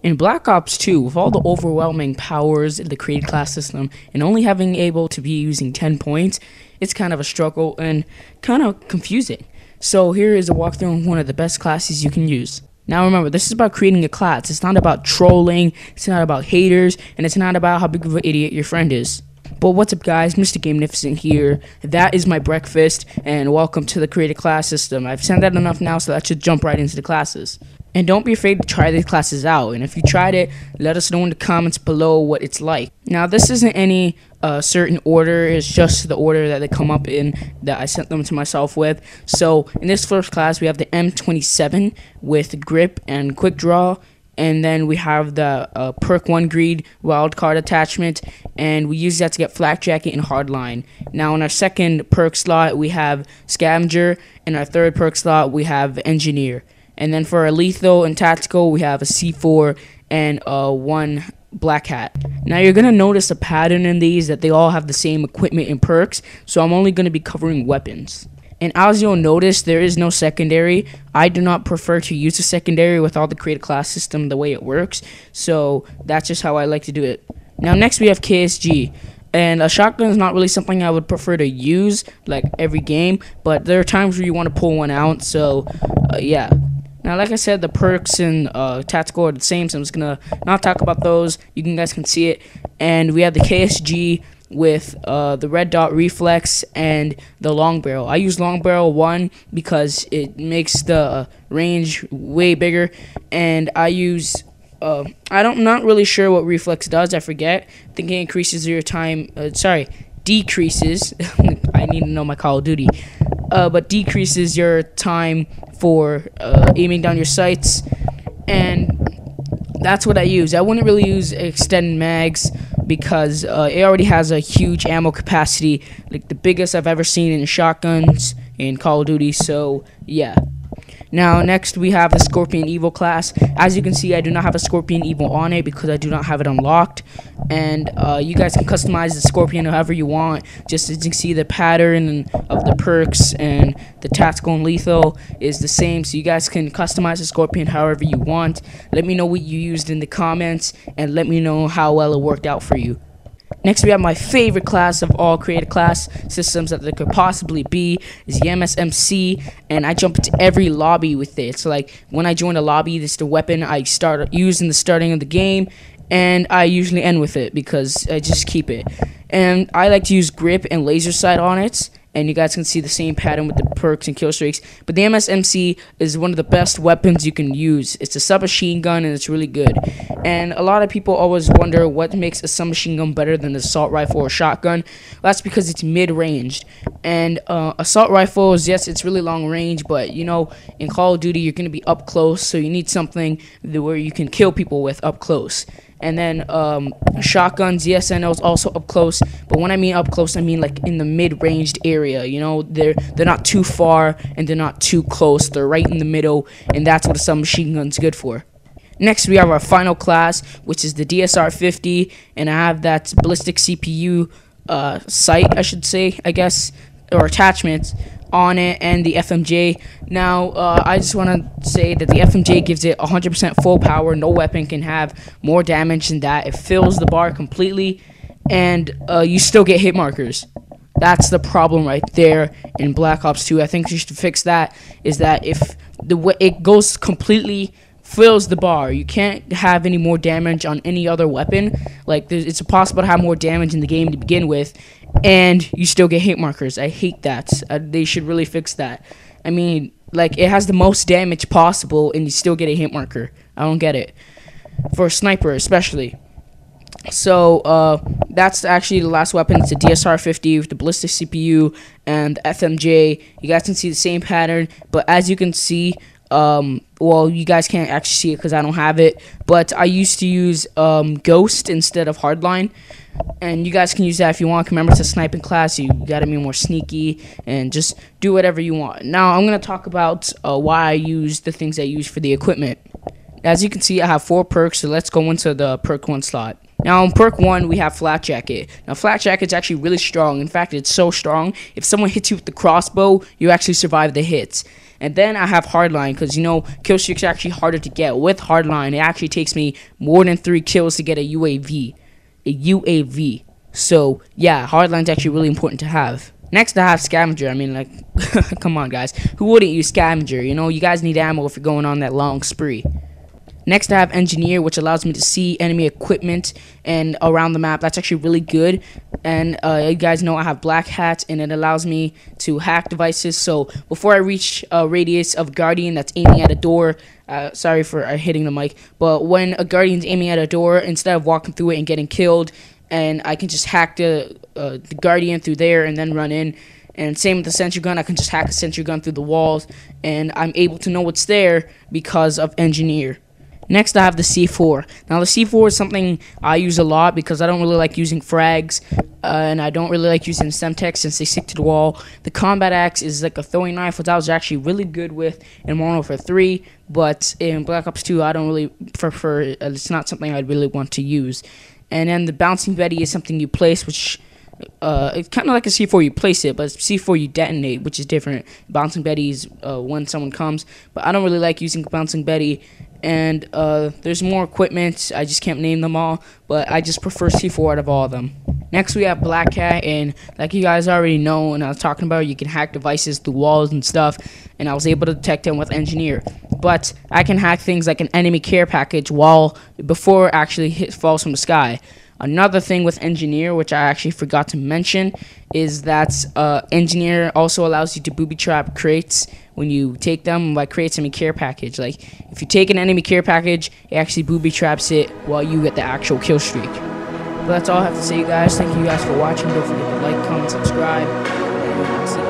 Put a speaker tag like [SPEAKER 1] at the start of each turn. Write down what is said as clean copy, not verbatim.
[SPEAKER 1] In Black Ops 2, with all the overwhelming powers in the created class system and only having able to be using 10 points, it's kind of a struggle and kind of confusing. So here is a walkthrough of one of the best classes you can use. Now remember, this is about creating a class. It's not about trolling, it's not about haters, and it's not about how big of an idiot your friend is. But what's up guys, MrGamenificent here. That is my breakfast, and welcome to the created class system. I've said that enough now, so let's just jump right into the classes. And don't be afraid to try these classes out, and if you tried it, let us know in the comments below what it's like. Now this isn't any certain order, it's just the order that they come up in that I sent them to myself with. So in this first class we have the M27 with grip and quick draw, and then we have the perk 1 greed wildcard attachment, and we use that to get flak jacket and hardline. Now in our second perk slot we have scavenger, and our third perk slot we have engineer. And then for our lethal and tactical, we have a C4 and 1 black hat. Now you're going to notice a pattern in these that they all have the same equipment and perks, so I'm only going to be covering weapons. And as you'll notice, there is no secondary. I do not prefer to use a secondary with all the created class system the way it works, so that's just how I like to do it. Now next we have KSG. And a shotgun is not really something I would prefer to use like every game, but there are times where you want to pull one out, so yeah. Now, like I said, the perks and tactical are the same, so I'm just going to not talk about those. You guys can see it. And we have the KSG with the red dot reflex and the long barrel. I use long barrel 1 because it makes the range way bigger. And I use, I'm not really sure what reflex does. I forget. I think it increases your time, decreases. I need to know my Call of Duty. But decreases your time for aiming down your sights, and that's what I use. I wouldn't really use extended mags because it already has a huge ammo capacity, like the biggest I've ever seen in shotguns in Call of Duty, so yeah. Now next we have the Scorpion Evil class. As you can see, I do not have a Scorpion Evil on it because I do not have it unlocked, and you guys can customize the Scorpion however you want. Just as you can see, the pattern of the perks and the tactical and lethal is the same, so you guys can customize the Scorpion however you want. Let me know what you used in the comments, and let me know how well it worked out for you. Next we have my favorite class of all created class systems that there could possibly be, is the MSMC, and I jump into every lobby with it. So like when I join a lobby, this is the weapon I use in the starting of the game, and I usually end with it because I just keep it. And I like to use grip and laser sight on it, and you guys can see the same pattern with the perks and kill streaks. But the MSMC is one of the best weapons you can use. It's a submachine gun, and it's really good. And a lot of people always wonder what makes a submachine gun better than an assault rifle or shotgun. Well, that's because it's mid-ranged. And assault rifles, yes, it's really long range, but you know, in Call of Duty, you're going to be up close, so you need something where you can kill people with up close. And then shotguns, yes, I know it's also up close, but when I mean up close, I mean like in the mid-ranged area. You know, they're not too far and they're not too close. They're right in the middle, and that's what a submachine gun's good for. Next, we have our final class, which is the DSR-50, and I have that ballistic CPU sight, I should say, I guess, or attachments on it, and the FMJ. Now I just want to say that the FMJ gives it 100% full power. No weapon can have more damage than that. It fills the bar completely, and you still get hit markers. That's the problem right there in Black Ops 2. I think you should fix that, is that if it goes completely fills the bar, you can't have any more damage on any other weapon. Like it's impossible to have more damage in the game to begin with, and you still get hit markers. I hate that. They should really fix that. I mean, like, it has the most damage possible and you still get a hit marker. I don't get it, for a sniper especially. So that's actually the last weapon. It's the DSR-50 with the ballistic CPU and the FMJ. You guys can see the same pattern, but as you can see, well, you guys can't actually see it because I don't have it, but I used to use Ghost instead of Hardline, and you guys can use that if you want. Remember, it's a sniping class, you gotta be more sneaky and just do whatever you want. Now I'm gonna talk about why I use the things I use for the equipment. As you can see, I have 4 perks, so let's go into the perk 1 slot. Now, in perk 1, we have Flak Jacket. Now, Flak Jacket's actually really strong. In fact, it's so strong, if someone hits you with the crossbow, you actually survive the hits. And then I have hardline, because you know kill streaks are actually harder to get. With hardline, it actually takes me more than 3 kills to get a UAV. So yeah, hardline's actually really important to have. Next, I have scavenger. I mean, like, come on, guys. Who wouldn't use scavenger? You know, you guys need ammo if you're going on that long spree. Next, I have engineer, which allows me to see enemy equipment and around the map. That's actually really good. And you guys know I have black hat, and it allows me to hack devices. So before I reach a radius of guardian that's aiming at a door, sorry for hitting the mic, but when a guardian's aiming at a door, instead of walking through it and getting killed, and I can just hack the guardian through there and then run in. And same with the sentry gun, I can just hack the sentry gun through the walls, and I'm able to know what's there because of engineer. Next, I have the C4. Now, the C4 is something I use a lot because I don't really like using frags, and I don't really like using Semtex since they stick to the wall. The combat axe is like a throwing knife, which I was actually really good with in Modern Warfare 3, but in Black Ops 2, I don't really prefer it. It's not something I'd really want to use. And then the bouncing Betty is something you place, which it's kind of like a C4, you place it, but C4 you detonate, which is different. Bouncing Betty is when someone comes, but I don't really like using bouncing Betty. And there's more equipment, I just can't name them all, but I just prefer C4 out of all of them. Next, we have Black Cat, and like you guys already know, and I was talking about, you can hack devices through walls and stuff, and I was able to detect them with engineer. But I can hack things like an enemy care package before it actually falls from the sky. Another thing with engineer, which I actually forgot to mention, is that engineer also allows you to booby trap crates when you take them by crates enemy care package. Like if you take an enemy care package, it actually booby traps it while you get the actual kill streak. But that's all I have to say, guys. Thank you guys for watching. Don't forget to like, comment, subscribe, and see you.